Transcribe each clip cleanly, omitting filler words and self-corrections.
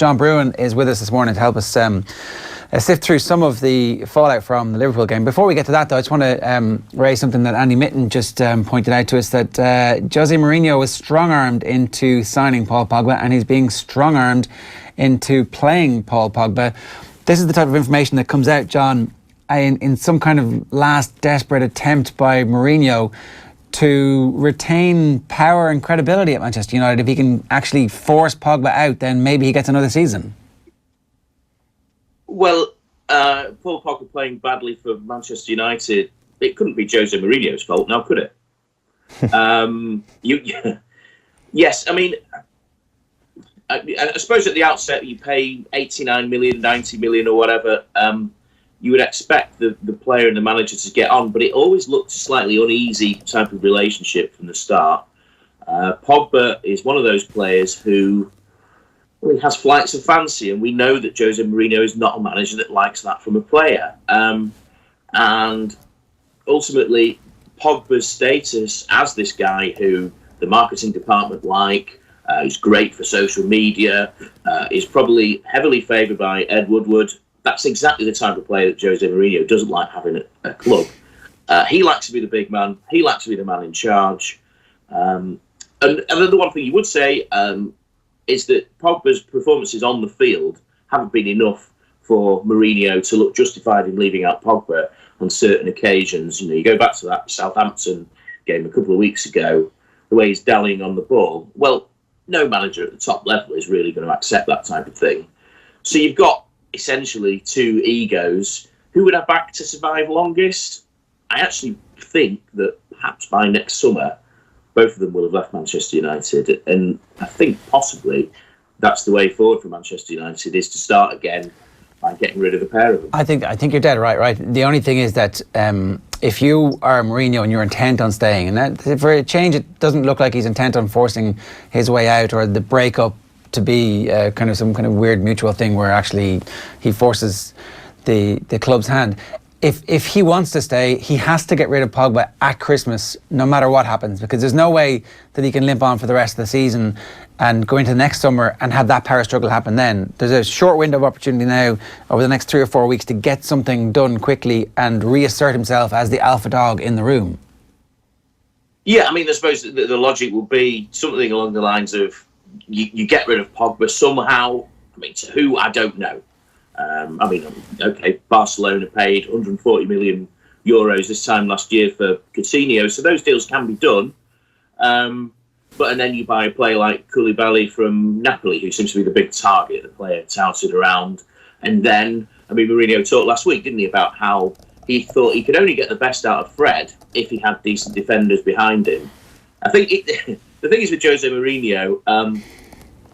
John Brewin is with us this morning to help us sift through some of the fallout from the Liverpool game. Before we get to that, though, I just want to raise something that Andy Mitten just pointed out to us, that Jose Mourinho was strong-armed into signing Paul Pogba, and he's being strong-armed into playing Paul Pogba. This is the type of information that comes out, John, in some kind of last desperate attempt by Mourinho to retain power and credibility at Manchester United. If he can actually force Pogba out, then maybe he gets another season. Well, Paul Pogba playing badly for Manchester United, it couldn't be Jose Mourinho's fault now, could it? Yes, I mean, I suppose at the outset you pay 89 million, 90 million or whatever, you would expect the player and the manager to get on, but it always looked a slightly uneasy type of relationship from the start. Pogba is one of those players who he has flights of fancy, and we know that Jose Mourinho is not a manager that likes that from a player. And ultimately, Pogba's status as this guy who the marketing department who's great for social media, is probably heavily favoured by Ed Woodward. That's exactly the type of player that Jose Mourinho doesn't like having at a club. He likes to be the big man. He likes to be the man in charge. And the one thing you would say is that Pogba's performances on the field haven't been enough for Mourinho to look justified in leaving out Pogba on certain occasions. You know, you go back to that Southampton game a couple of weeks ago, the way he's dallying on the ball. Well, no manager at the top level is really going to accept that type of thing. So you've got essentially two egos. Who would have back to survive longest? I actually think that perhaps by next summer, both of them will have left Manchester United. And I think possibly that's the way forward for Manchester United, is to start again by getting rid of the pair of them. I think you're dead right. The only thing is that if you are Mourinho and you're intent on staying, and that, for a change, it doesn't look like he's intent on forcing his way out or the breakup to be kind of some kind of weird mutual thing where actually he forces the club's hand. If he wants to stay, he has to get rid of Pogba at Christmas, no matter what happens, because there's no way that he can limp on for the rest of the season and go into next summer and have that power struggle happen then. There's a short window of opportunity now over the next 3 or 4 weeks to get something done quickly and reassert himself as the alpha dog in the room. Yeah, I mean, I suppose the logic will be something along the lines of you get rid of Pogba somehow. I mean, to who, I don't know. Barcelona paid 140 million euros this time last year for Coutinho, so those deals can be done. And then you buy a player like Koulibaly from Napoli, who seems to be the big target, the player touted around. And then, Mourinho talked last week, didn't he, about how he thought he could only get the best out of Fred if he had decent defenders behind him. I think the thing is with Jose Mourinho,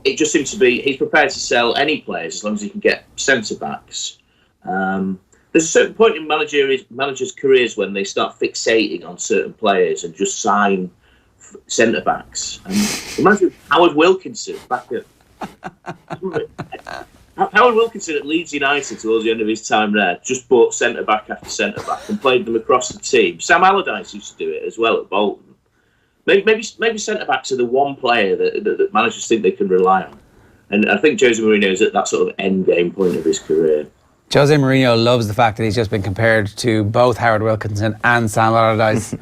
it just seems to be he's prepared to sell any players as long as he can get centre-backs. There's a certain point in managers' careers when they start fixating on certain players and just sign centre-backs. Imagine Howard Wilkinson back at... Howard Wilkinson at Leeds United towards the end of his time there just bought centre-back after centre-back and played them across the team. Sam Allardyce used to do it as well at Bolton. Maybe centre-backs are the one player that managers think they can rely on. And I think Jose Mourinho is at that sort of end game point of his career. Jose Mourinho loves the fact that he's just been compared to both Howard Wilkinson and Sam Allardyce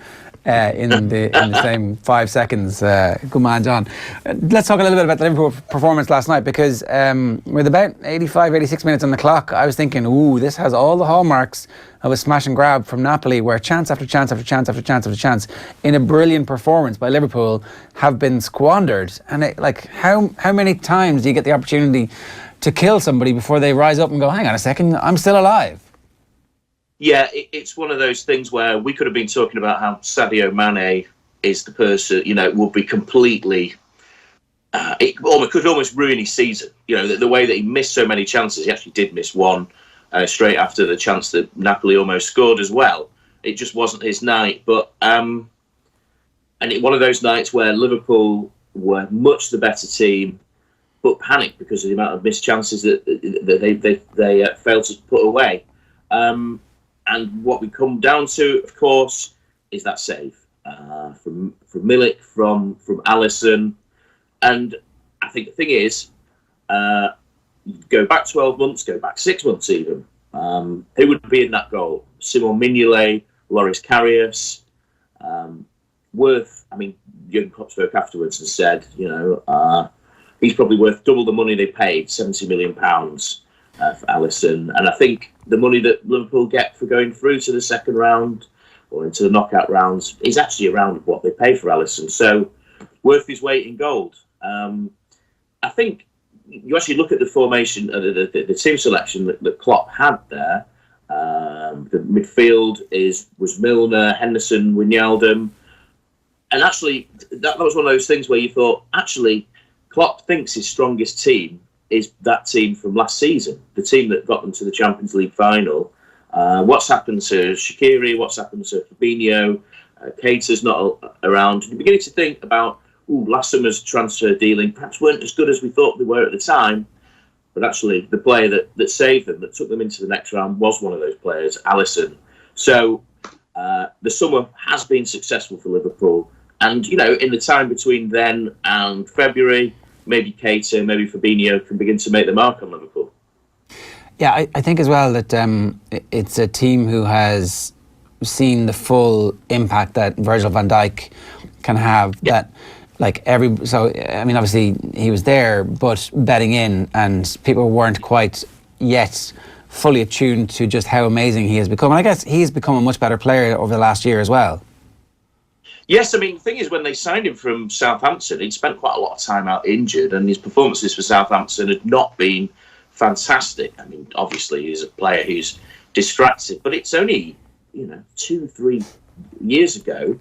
in the same 5 seconds. Good man, John. Let's talk a little bit about the Liverpool performance last night, because with about 85, 86 minutes on the clock, I was thinking, this has all the hallmarks of a smash and grab from Napoli, where chance after chance after chance after chance after chance in a brilliant performance by Liverpool have been squandered. And how many times do you get the opportunity to kill somebody before they rise up and go, hang on a second, I'm still alive? Yeah, it's one of those things where we could have been talking about how Sadio Mane is the person, will be completely... it could almost ruin his season. The way that he missed so many chances. He actually did miss one straight after the chance that Napoli almost scored as well. It just wasn't his night. But one of those nights where Liverpool were much the better team, but panicked because of the amount of missed chances that they failed to put away. And what we come down to, of course, is that save from Milik, from Alisson. And I think the thing is, go back 12 months, go back 6 months even. Who would be in that goal? Simon Mignolet, Loris Karius, worth. I mean, Jurgen Klopp spoke afterwards and said, he's probably worth double the money they paid, £70 million for Alisson. And I think the money that Liverpool get for going through to the second round or into the knockout rounds is actually around what they pay for Alisson. So worth his weight in gold. I think you actually look at the formation, the team selection that Klopp had there. The midfield was Milner, Henderson, Wijnaldum. And actually, that was one of those things where you thought, actually, Klopp thinks his strongest team is that team from last season, the team that got them to the Champions League final. What's happened to Shaqiri? What's happened to Fabinho? Keita's not around. You're beginning to think about, last summer's transfer dealing perhaps weren't as good as we thought they were at the time. But actually, the player that saved them, that took them into the next round, was one of those players, Alisson. So the summer has been successful for Liverpool. And, in the time between then and February, maybe Keita, maybe Fabinho can begin to make the mark on Liverpool. Yeah, I think as well that it's a team who has seen the full impact that Virgil van Dijk can have. Yeah. That, obviously he was there, but betting in, and people weren't quite yet fully attuned to just how amazing he has become. And I guess he's become a much better player over the last year as well. Yes, the thing is, when they signed him from Southampton, he'd spent quite a lot of time out injured, and his performances for Southampton had not been fantastic. Obviously, he's a player who's distracted, but it's only, 2-3 years ago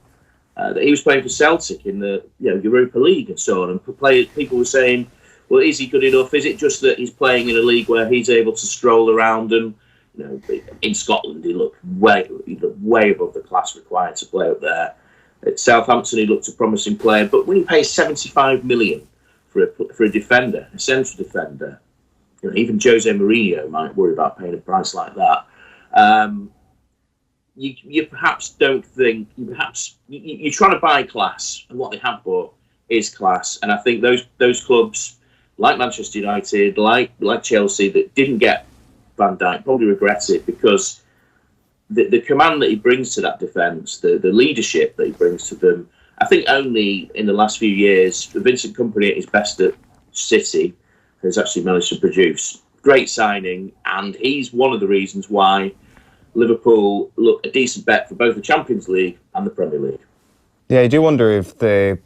that he was playing for Celtic in the Europa League and so on, and people were saying, well, is he good enough? Is it just that he's playing in a league where he's able to stroll around and, in Scotland, he looked way above the class required to play up there. At Southampton, he looked a promising player, but when you pay $75 million for a defender, a central defender, even Jose Mourinho might worry about paying a price like that. You perhaps don't think you're trying to buy class, and what they have bought is class. And I think those clubs like Manchester United, like Chelsea, that didn't get Van Dijk probably regret it, because the command that he brings to that defence, the leadership that he brings to them. I think only in the last few years, Vincent Kompany at his best at City has actually managed to produce. Great signing, and he's one of the reasons why Liverpool look a decent bet for both the Champions League and the Premier League. Yeah, I do wonder if the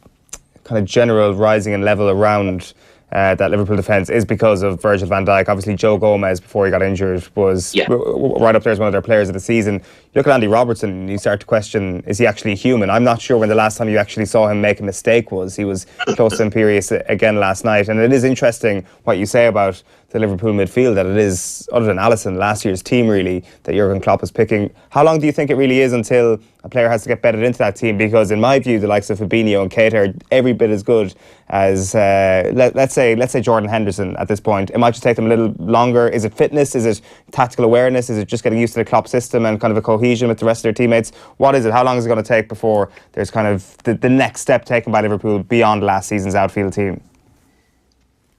kind of general rising in level around that Liverpool defence is because of Virgil van Dijk. Obviously, Joe Gomez, before he got injured, was right up there as one of their players of the season. You look at Andy Robertson and you start to question, is he actually human? I'm not sure when the last time you actually saw him make a mistake was. He was close to imperious again last night. And it is interesting what you say about the Liverpool midfield, that it is, other than Alisson, last year's team really, that Jurgen Klopp is picking. How long do you think it really is until a player has to get bedded into that team? Because in my view, the likes of Fabinho and Keita are every bit as good as, let's say Jordan Henderson at this point. It might just take them a little longer. Is it fitness? Is it tactical awareness? Is it just getting used to the Klopp system and kind of a cohesion with the rest of their teammates? What is it? How long is it going to take before there's kind of the next step taken by Liverpool beyond last season's outfield team?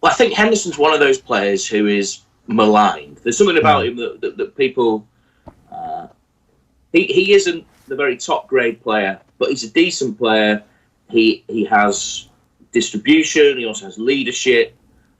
Well, I think Henderson's one of those players who is maligned. There's something about him that people... He isn't the very top grade player, but he's a decent player. He has distribution. He also has leadership.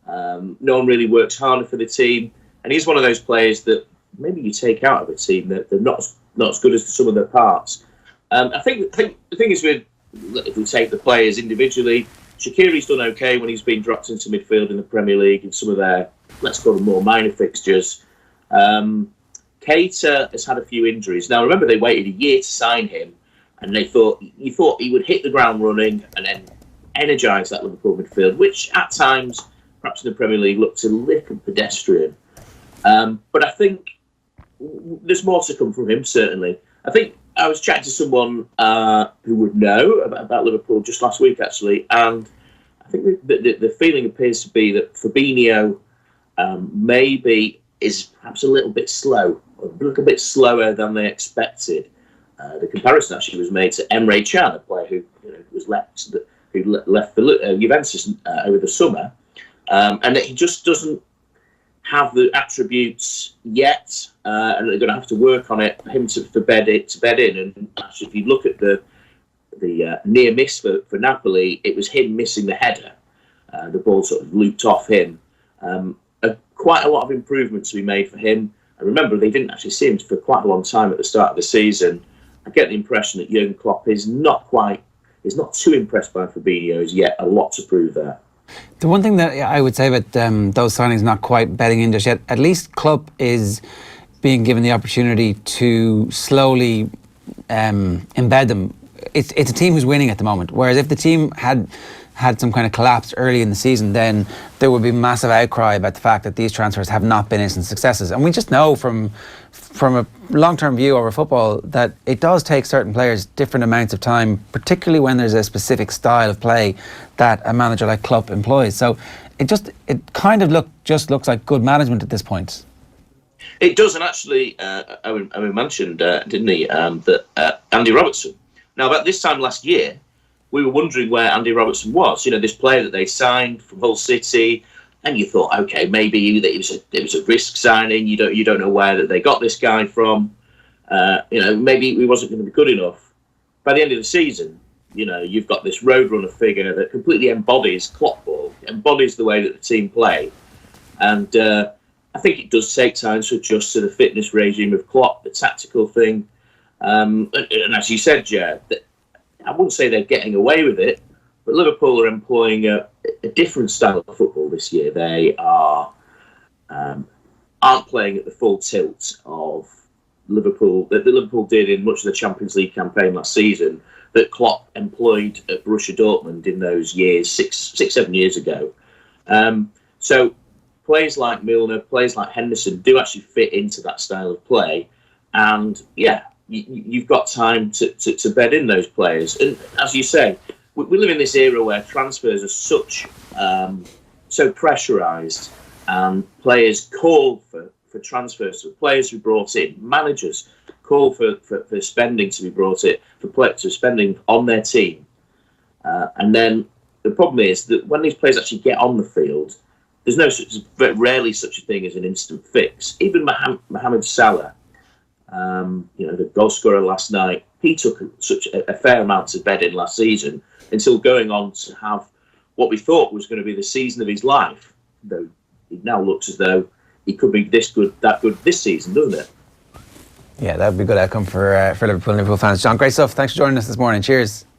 No one really works harder for the team. And he's one of those players that maybe you take out of a team that they're not as good as some of their parts. I think the thing is, if we take the players individually, Shaqiri's done okay when he's been dropped into midfield in the Premier League in some of their, let's call them, more minor fixtures. Keita has had a few injuries. Now, remember, they waited a year to sign him, and you thought he would hit the ground running and then energise that Liverpool midfield, which at times, perhaps in the Premier League, looked a little pedestrian. But I think there's more to come from him, certainly. I think I was chatting to someone who would know about Liverpool just last week, actually, and I think the feeling appears to be that Fabinho maybe is perhaps a little bit slower than they expected. The comparison actually was made to Emre Can, a player who left for Juventus over the summer, and that he just doesn't have the attributes yet, and they're going to have to work on it for him to bed in. And actually, if you look at the near miss for Napoli, it was him missing the header. The ball sort of looped off him. Quite a lot of improvement to be made for him. And remember, they didn't actually see him for quite a long time at the start of the season. I get the impression that Jurgen Klopp is not too impressed by Fabinho. He's yet a lot to prove there. The one thing that I would say about those signings not quite bedding in just yet, at least Klopp is being given the opportunity to slowly embed them. It's a team who's winning at the moment, whereas if the team had some kind of collapse early in the season, then there would be massive outcry about the fact that these transfers have not been instant successes. And we just know from a long-term view over football that it does take certain players different amounts of time, particularly when there's a specific style of play that a manager like Klopp employs. So it kind of looks like good management at this point. It does, and actually, Owen mentioned, didn't he, that Andy Robertson. Now, about this time last year, we were wondering where Andy Robertson was. You know, this player that they signed from Hull City, and you thought, okay, maybe it was a risk signing. You don't know where that they got this guy from. Maybe he wasn't going to be good enough. By the end of the season, you've got this roadrunner figure that completely embodies Klopp ball, embodies the way that the team play, and I think it does take time to adjust to the fitness regime of Klopp, the tactical thing, and as you said, Jared, I wouldn't say they're getting away with it, but Liverpool are employing a different style of football this year. They aren't playing at the full tilt of Liverpool that Liverpool did in much of the Champions League campaign last season, that Klopp employed at Borussia Dortmund in those years, 7 years ago. So players like Milner, players like Henderson do actually fit into that style of play, and you've got time to bed in those players. And as you say, we live in this era where transfers are so pressurised, and players call for transfers. So players who brought in, managers call for spending to be brought in, for spending on their team. And then the problem is that when these players actually get on the field, there's rarely such a thing as an instant fix. Even Mohamed Salah, the goal scorer last night, he took such a fair amount to bed in last season until going on to have what we thought was going to be the season of his life. Though it now looks as though he could be that good this season, doesn't it? Yeah, that would be a good outcome for Liverpool and Liverpool fans. John, great stuff. Thanks for joining us this morning. Cheers.